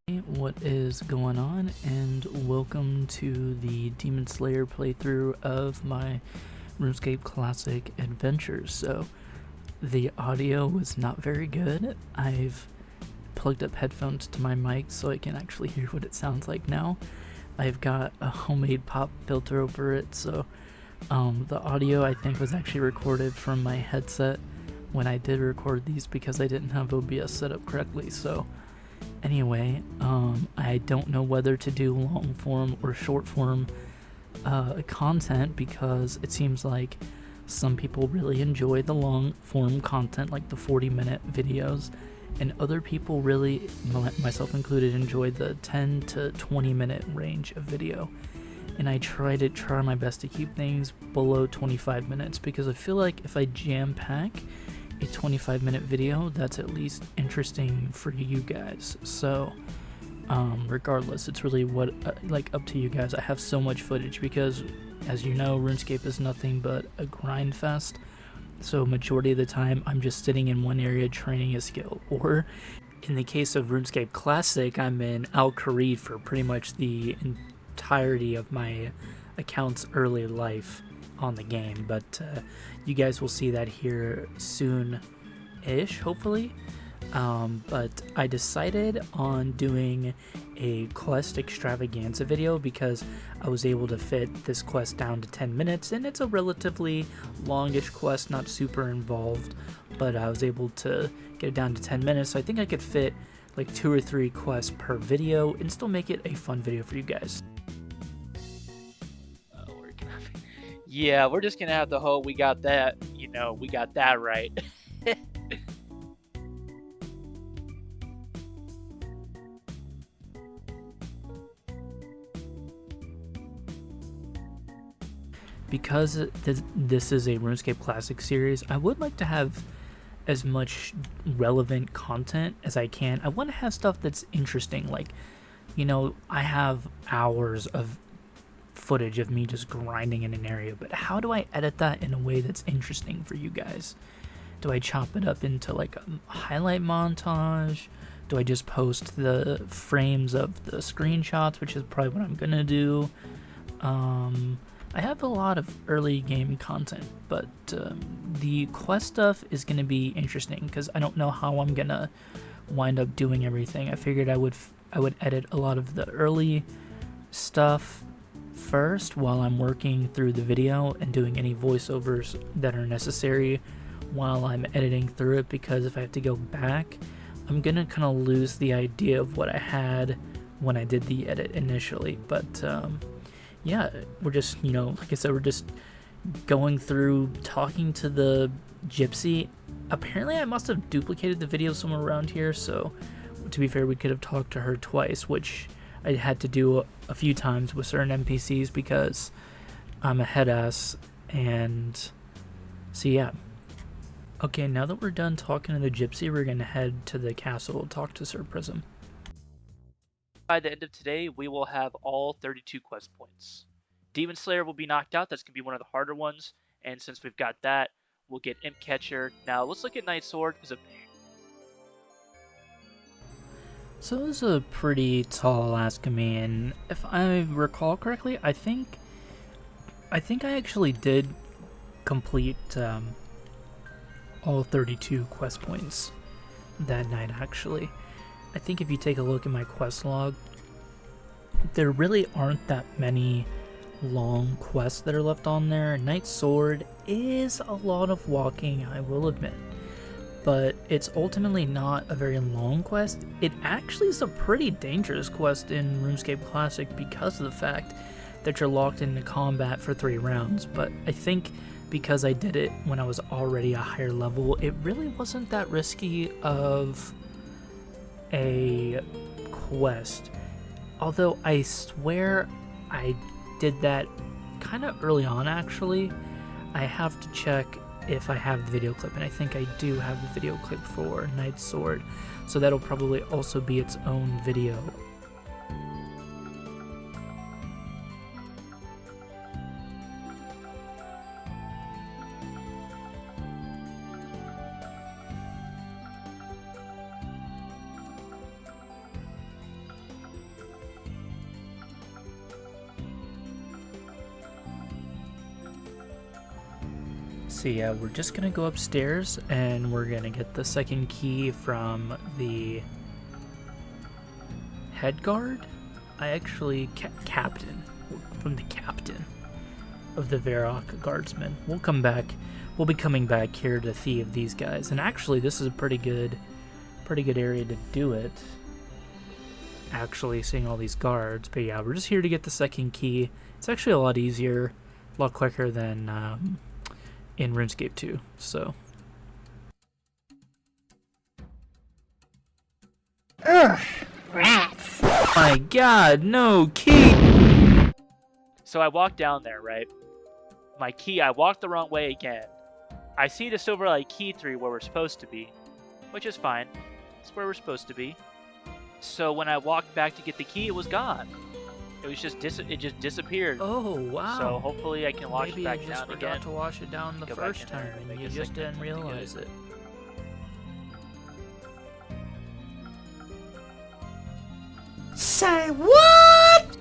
What is going on, and welcome to the Demon Slayer playthrough of my RuneScape Classic adventures. So the audio was not very good. I've plugged up headphones to my mic so I can actually hear what it sounds like now. I've got a homemade pop filter over it, so the audio I think was actually recorded from my headset when I did record these because I didn't have OBS set up correctly. So anyway, I don't know whether to do long form or short form content because it seems like some people really enjoy the long form content, like the 40-minute videos, and other people really, myself included, enjoy the 10 to 20-minute range of video. And I try my best to keep things below 25 minutes because I feel like if I jam pack a 25-minute video, that's at least interesting for you guys. So regardless, it's really what up to you guys. I have so much footage because, as you know, RuneScape is nothing but a grind fest. So majority of the time I'm just sitting in one area training a skill, or in the case of RuneScape Classic, I'm in Al Kharid for pretty much the entirety of my account's early life on the game. But you guys will see that here soon-ish, hopefully. But I decided on doing a quest extravaganza video because I was able to fit this quest down to 10 minutes, and it's a relatively longish quest, not super involved, but I was able to get it down to 10 minutes, so I think I could fit like 2 or 3 quests per video and still make it a fun video for you guys. Yeah, we're just gonna have to hope we got that, we got that right. Because this is a RuneScape Classic series, I would like to have as much relevant content as I can. I want to have stuff that's interesting, like, I have hours of footage of me just grinding in an area, but how do I edit that in a way that's interesting for you guys? Do I chop it up into like a highlight montage? Do I just post the frames of the screenshots, which is probably what I'm gonna do? I have a lot of early game content, but the quest stuff is gonna be interesting because I don't know how I'm gonna wind up doing everything. I figured I would edit a lot of the early stuff first while I'm working through the video and doing any voiceovers that are necessary while I'm editing through it, because if I have to go back, I'm gonna kind of lose the idea of what I had when I did the edit initially. But yeah, we're just, like I said, we're just going through talking to the gypsy. Apparently I must have duplicated the video somewhere around here, so to be fair, we could have talked to her twice, which I had to do a few times with certain NPCs because I'm a head ass. And so yeah. Okay, now that we're done talking to the gypsy, we're gonna head to the castle to talk to Sir Prism. By the end of today, we will have all 32 quest points. Demon Slayer will be knocked out. That's gonna be one of the harder ones, and since we've got that, we'll get Imp Catcher. Now let's look at Night Sword because So it was a pretty tall ask of me, and if I recall correctly, I think I actually did complete all 32 quest points that night, actually. I think if you take a look at my quest log, there really aren't that many long quests that are left on there. Night Sword is a lot of walking, I will admit, but it's ultimately not a very long quest. It actually is a pretty dangerous quest in RuneScape Classic because of the fact that you're locked into combat for 3 rounds, but I think because I did it when I was already a higher level, it really wasn't that risky of a quest. Although I swear I did that kind of early on, actually. I have to check if I have the video clip, and I think I do have the video clip for Night Sword, so that'll probably also be its own video. So yeah, we're just gonna go upstairs and we're gonna get the second key from the head guard. I actually captain from the captain of the Varrock guardsmen. We'll come back. We'll be coming back here to thieve these guys. And actually, this is a pretty good area to do it. Actually, seeing all these guards. But yeah, we're just here to get the second key. It's actually a lot easier, a lot quicker than in RuneScape 2. So. Ugh, rats. My God, no key. So I walked down there, right? My key, I walked the wrong way again. I see the Silverlight key tree where we're supposed to be, which is fine. It's where we're supposed to be. So when I walked back to get the key, it was gone. It was just it just disappeared. Oh wow! So hopefully I can wash it back Maybe you just down forgot again. to wash it down the Go first back in there time, and and make you a just second didn't attempt to get realize it. Say what?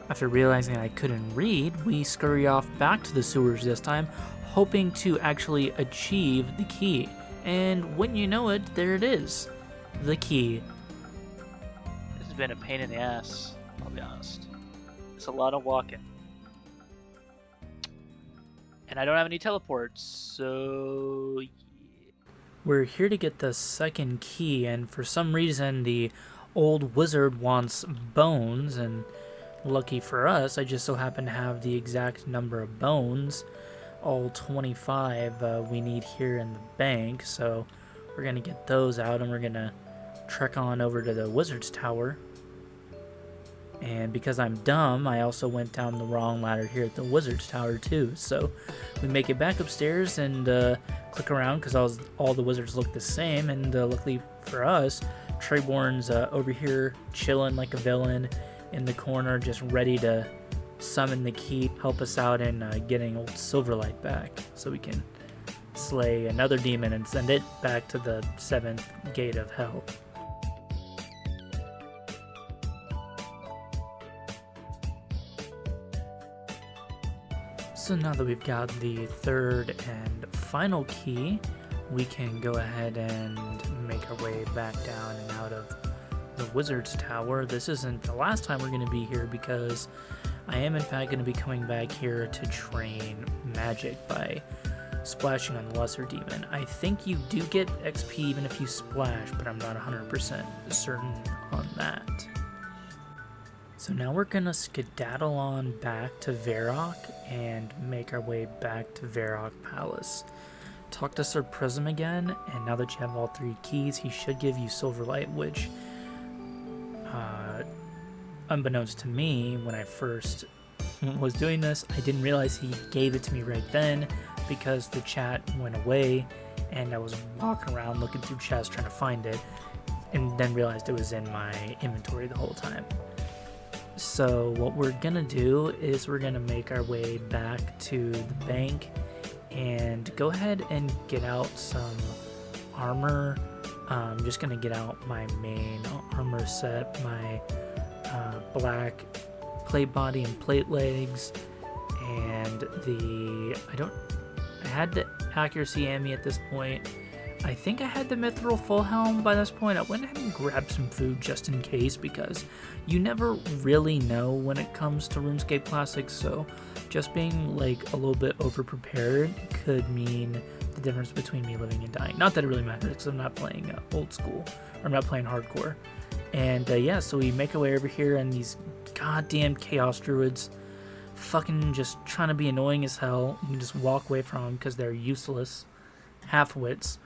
After realizing I couldn't read, we scurry off back to the sewers this time, hoping to actually achieve the key. And when you know it, there it is. The key. This has been a pain in the ass, I'll be honest. It's a lot of walking. And I don't have any teleports, so yeah. We're here to get the second key, and for some reason the old wizard wants bones, and lucky for us, I just so happen to have the exact number of bones, all 25 we need here in the bank, so we're going to get those out, and we're going to trek on over to the wizard's tower. And because I'm dumb, I also went down the wrong ladder here at the wizard's tower too, so we make it back upstairs and click around because all the wizards look the same, and luckily for us, Treborn's over here chilling like a villain in the corner, just ready to summon the key, help us out in getting old Silverlight back so we can slay another demon and send it back to the 7th gate of hell. So now that we've got the third and final key, we can go ahead and make our way back down and out of the wizard's tower. This isn't the last time we're going to be here because I am in fact going to be coming back here to train magic by splashing on the lesser demon. I think you do get XP even if you splash, but I'm not 100% certain on that. So now we're going to skedaddle on back to Varrock and make our way back to Varrock Palace. Talk to Sir Prism again, and now that you have all 3 keys, he should give you Silverlight, which, unbeknownst to me, when I first was doing this, I didn't realize he gave it to me right then because the chat went away, and I was walking around looking through chests trying to find it, and then realized it was in my inventory the whole time. So what we're gonna do is we're gonna make our way back to the bank and go ahead and get out some armor. I'm just gonna get out my main armor set, my black plate body and plate legs, and I had the accuracy Ammy at this point. I think I had the mithril full helm by this point. I went ahead and grabbed some food just in case because you never really know when it comes to RuneScape Classic, so just being like a little bit over prepared could mean the difference between me living and dying. Not that it really matters because I'm not playing old school, or I'm not playing hardcore. And yeah, so we make our way over here, and these goddamn chaos druids fucking just trying to be annoying as hell. You can just walk away from them because they're useless half-wits.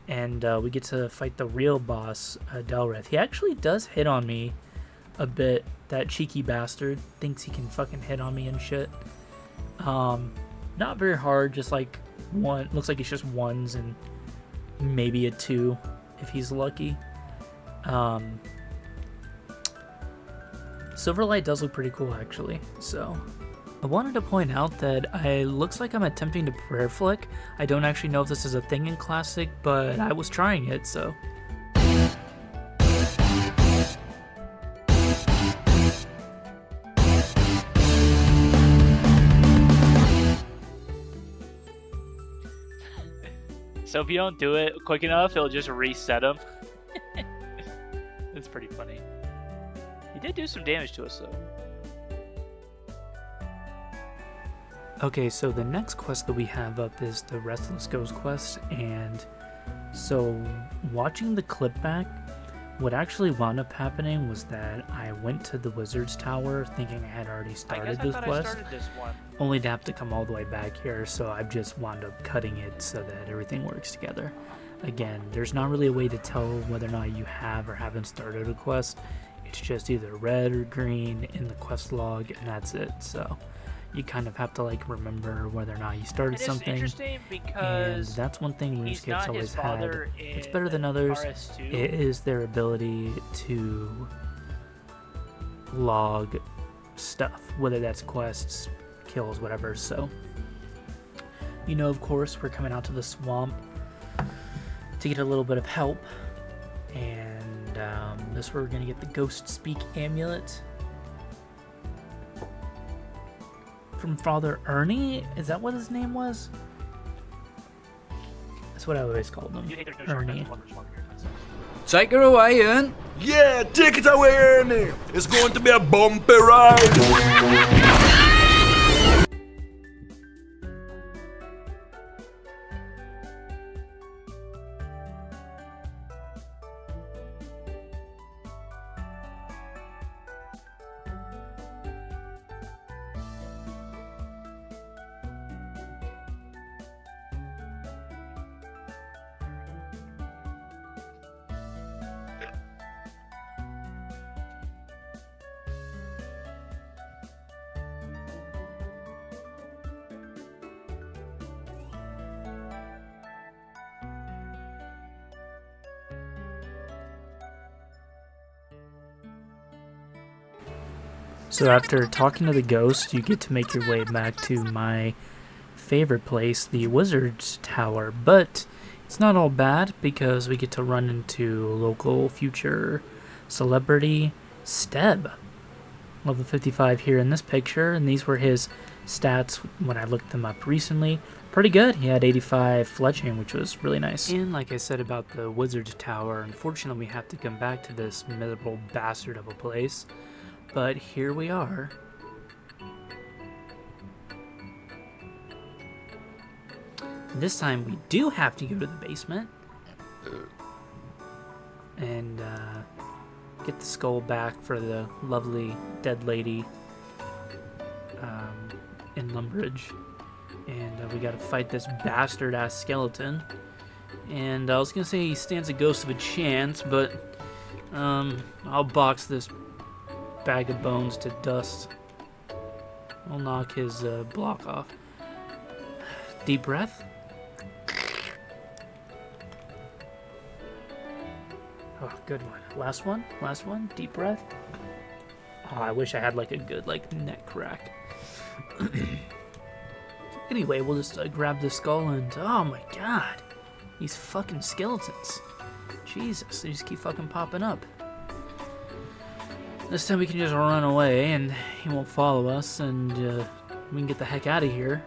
And we get to fight the real boss, Delrith. He actually does hit on me a bit. That cheeky bastard thinks he can fucking hit on me and shit. Not very hard, just like one. Looks like it's just ones and maybe a 2 if he's lucky. Silverlight does look pretty cool actually, so I wanted to point out that looks like I'm attempting to prayer flick. I don't actually know if this is a thing in Classic, but I was trying it, so. So if you don't do it quick enough, it'll just reset him. It's pretty funny. He did do some damage to us, though. Okay, so the next quest that we have up is the Restless Ghost quest, and so watching the clip back, what actually wound up happening was that I went to the Wizard's Tower thinking I had already started this quest, only to have to come all the way back here, so I've just wound up cutting it so that everything works together. Again, there's not really a way to tell whether or not you have or haven't started a quest. It's just either red or green in the quest log, and that's it. So you kind of have to like remember whether or not you started something. Interesting because and that's one thing RuneScape's always had. It's better than others. RS2. It is their ability to log stuff, whether that's quests, kills, whatever. So, you know, of course, we're coming out to the swamp to get a little bit of help, and this is where we're gonna get the Ghost Speak amulet from Father Ernie. Is that what his name was? That's what I always called him. Ernie. Take her away, Ian. Yeah, take it away, Ernie. It's going to be a bumpy ride. So after talking to the ghost, you get to make your way back to my favorite place, the Wizard's Tower. But it's not all bad because we get to run into local future celebrity Steb. Level 55 here in this picture, and these were his stats when I looked them up recently. Pretty good. He had 85 fletching, which was really nice. And like I said about the Wizard's Tower, unfortunately we have to come back to this miserable bastard of a place. But here we are. This time we do have to go to the basement and get the skull back for the lovely dead lady in Lumbridge. And we gotta fight this bastard-ass skeleton. And I was gonna say he stands a ghost of a chance, but I'll box this bag of bones to dust. I'll knock his block off. Deep breath. Oh, good one. Last one. Last one. Deep breath. Oh, I wish I had like a good neck crack. Anyway, we'll just grab the skull and oh my god, these fucking skeletons. Jesus, they just keep fucking popping up. This time we can just run away and he won't follow us, and we can get the heck out of here.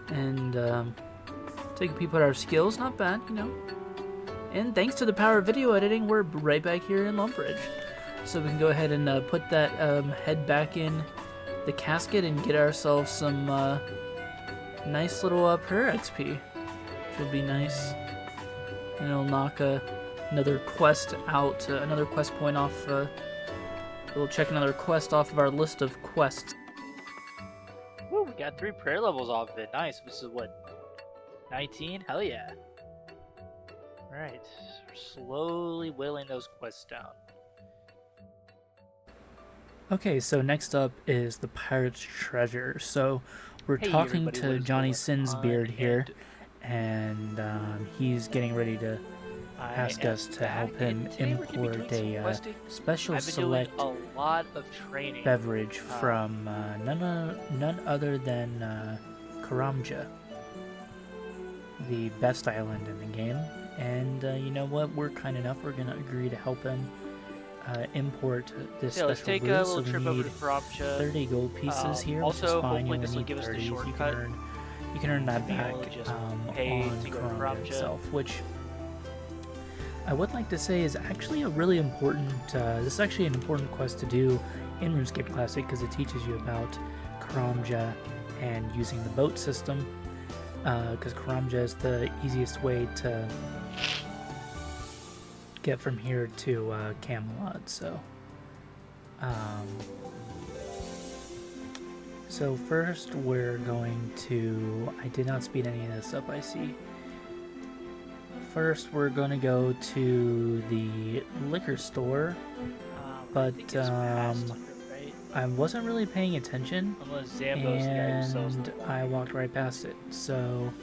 And take a peep at our skills, not bad, you know. And thanks to the power of video editing, we're right back here in Lumbridge. So we can go ahead and put that head back in the casket and get ourselves some nice little prayer XP. Which will be nice. And it'll knock another quest out, another quest point off. We'll check another quest off of our list of quests. Woo, we got 3 prayer levels off of it. Nice. This is what, 19? Hell yeah. Alright, we're slowly whittling those quests down. Okay, so next up is the Pirate's Treasure. So we're talking to Johnny Sinsbeard here, and he's getting ready to ask us to help him import a special select beverage from none other than Karamja, the best island in the game. And you know what? We're kind enough. We're gonna agree to help him import this special let's take brew. a So little we trip over need to Karamja. 30 gold pieces here, which is Also, fine. You hopefully only this will need give us the 30. You shortcut. can earn you can earn that back You'll just on pay to go to Karamja Karamja. itself, which I would like to say is actually a really important, this is actually an important quest to do in RuneScape Classic because it teaches you about Karamja and using the boat system, because Karamja is the easiest way to get from here to Camelot. So first we're going to, I did not speed any of this up, I see. First we're going to go to the liquor store, I think but it's past 100, right? I wasn't really paying attention, Unless Zambo's the guy who sells and the wine. I walked right past it. So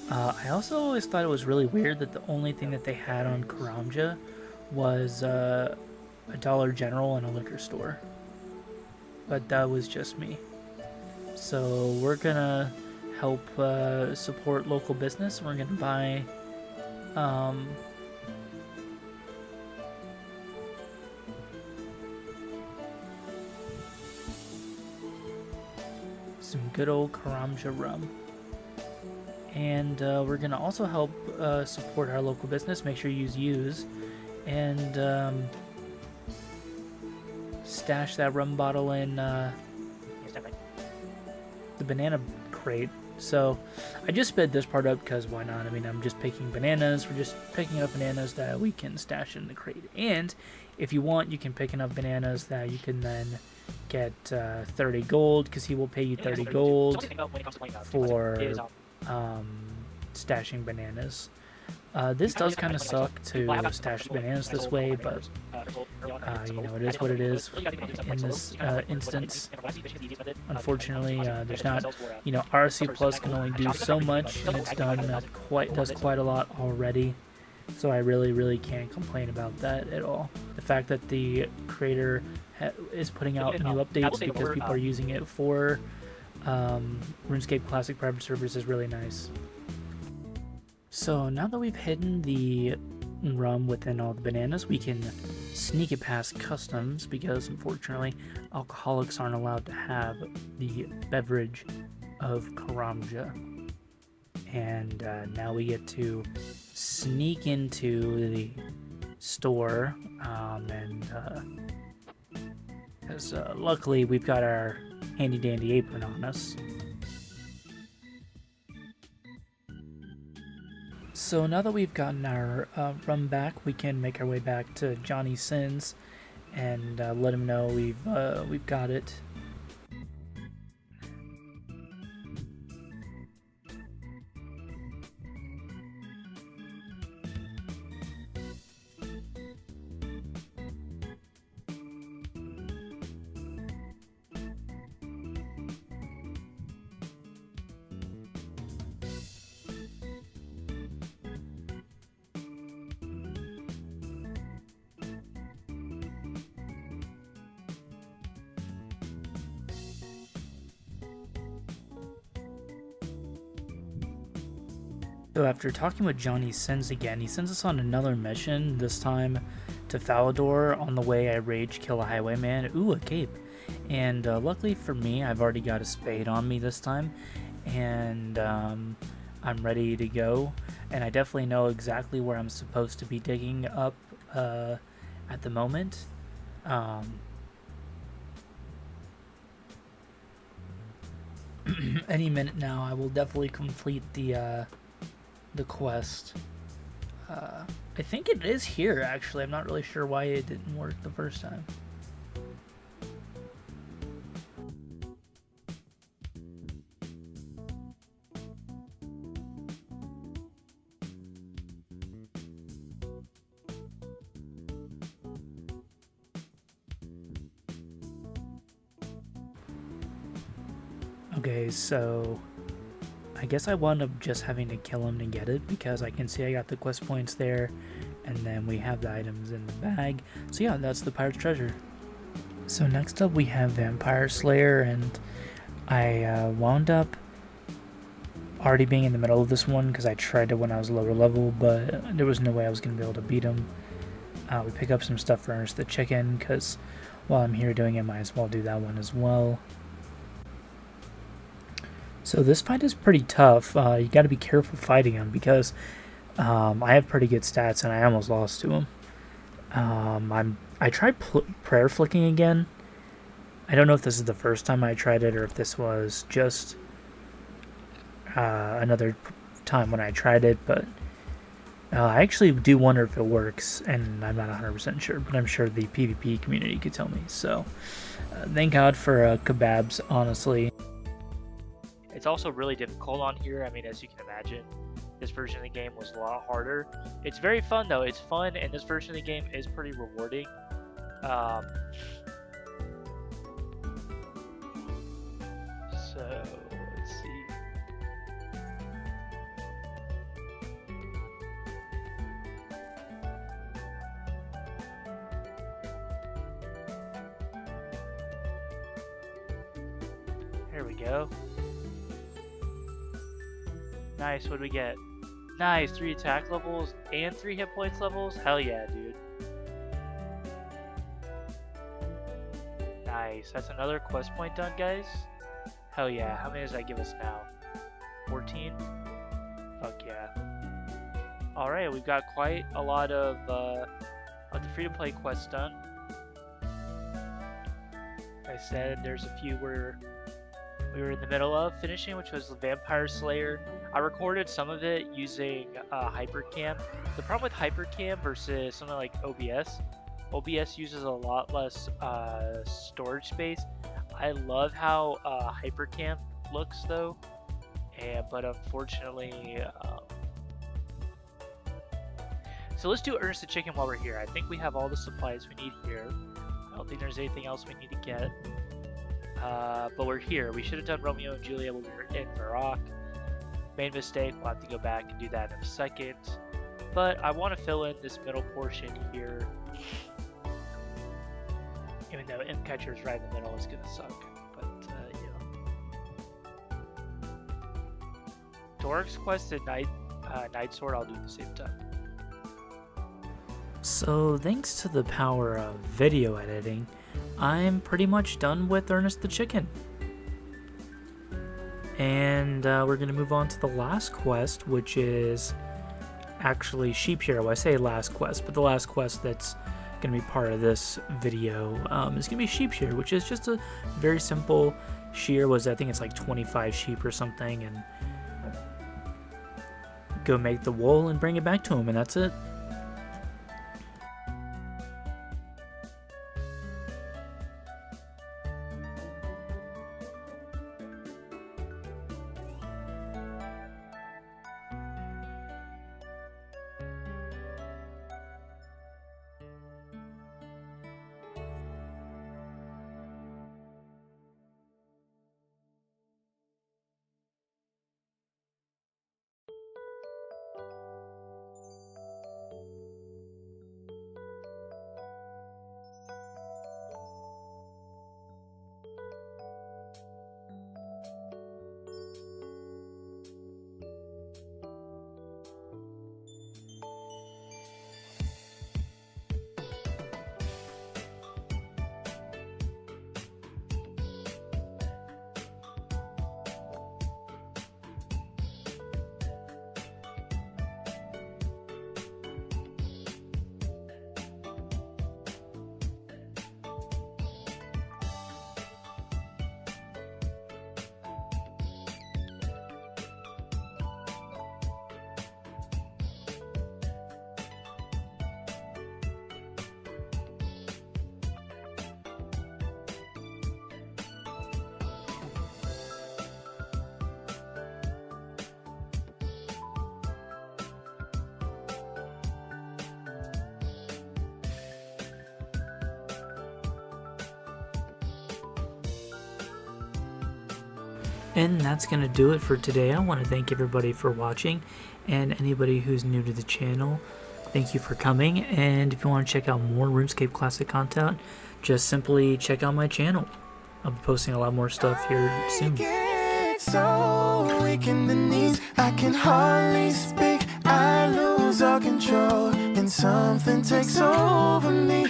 I also always thought it was really weird that the only thing that they had on Karamja was a Dollar General and a liquor store. But that was just me. So we're gonna help support local business. We're gonna buy some good old Karamja rum. And we're gonna also help support our local business. Make sure you use and stash that rum bottle in the banana crate. So I just sped this part up because why not? I mean, I'm just picking bananas. We're just picking up bananas that we can stash in the crate. And if you want, you can pick enough bananas that you can then get 30 gold, because he will pay you 30 gold for stashing bananas. This does kind of suck to stash bananas this way, but you know, it is what it is in this instance. Unfortunately, there's not, you know, RSC Plus can only do so much, and it's does quite a lot already. So I really can't complain about that at all. The fact that the creator is putting out new updates because people are using it for RuneScape Classic private servers is really nice. So now that we've hidden the rum within all the bananas, we can sneak it past customs, because unfortunately alcoholics aren't allowed to have the beverage of Karamja. And now we get to sneak into the store, because luckily we've got our handy dandy apron on us. So now that we've gotten our rum back, we can make our way back to Johnny Sins and let him know we've got it. So after talking with Johnny Sins again, he sends us on another mission, this time to Falador. On the way, I rage kill a highwayman. Ooh, a cape. And luckily for me, I've already got a spade on me this time, and I'm ready to go. And I definitely know exactly where I'm supposed to be digging up at the moment. Any minute now, I will definitely complete the quest. I think it is here, actually. I'm not really sure why it didn't work the first time. Okay, so I guess I wound up just having to kill him to get it, because I can see I got the quest points there, and then we have the items in the bag. So yeah, that's the pirate's treasure. So next up we have Vampire Slayer, and I wound up already being in the middle of this one because I tried it when I was lower level, but there was no way I was going to be able to beat him. We pick up some stuff for Ernest the Chicken, because while I'm here doing it, might as well do that one as well. So this fight is pretty tough. You got to be careful fighting him because I have pretty good stats and I almost lost to him. I tried prayer flicking again. I don't know if this is the first time I tried it or if this was just another time when I tried it, but I actually do wonder if it works, and I'm not 100% sure, but I'm sure the PvP community could tell me. So thank God for kebabs, honestly. It's also really difficult on here. I mean, as you can imagine, this version of the game was a lot harder. It's very fun though. It's fun, and this version of the game is pretty rewarding. So let's see. There we go. Nice, what do we get? Nice, 3 attack levels and 3 hit points levels? Hell yeah, dude. Nice, that's another quest point done, guys. Hell yeah, how many does that give us now? 14? Fuck yeah. Alright, we've got quite a lot of the free-to-play quests done. Like I said, there's a few where we were in the middle of finishing, which was the Vampire Slayer. I recorded some of it using Hypercam. The problem with Hypercam versus something like OBS uses a lot less storage space. I love how Hypercam looks though, but unfortunately, so let's do Ernest the Chicken while we're here. I think we have all the supplies we need here. I don't think there's anything else we need to get. But we're here. We should have done Romeo and Juliet when we were in Varrock. Made a mistake. We'll have to go back and do that in a second. But I want to fill in this middle portion here. Even though Imp Catcher is right in the middle, it's gonna suck. But yeah. Doric's quest and Night Sword I'll do at the same time. So thanks to the power of video editing, I'm pretty much done with Ernest the Chicken. And we're going to move on to the last quest, which is actually Sheep Shear. Well, I say last quest, but the last quest that's going to be part of this video is going to be Sheep Shear, which is just a very simple shear. I think it's like 25 sheep or something, and go make the wool and bring it back to him, and that's it. And that's going to do it for today. I want to thank everybody for watching, and anybody who's new to the channel, thank you for coming. And if you want to check out more RuneScape Classic content, just simply check out my channel. I'll be posting a lot more stuff here soon. So weak in the knees, I can hardly speak. I lose all control, and something takes over me.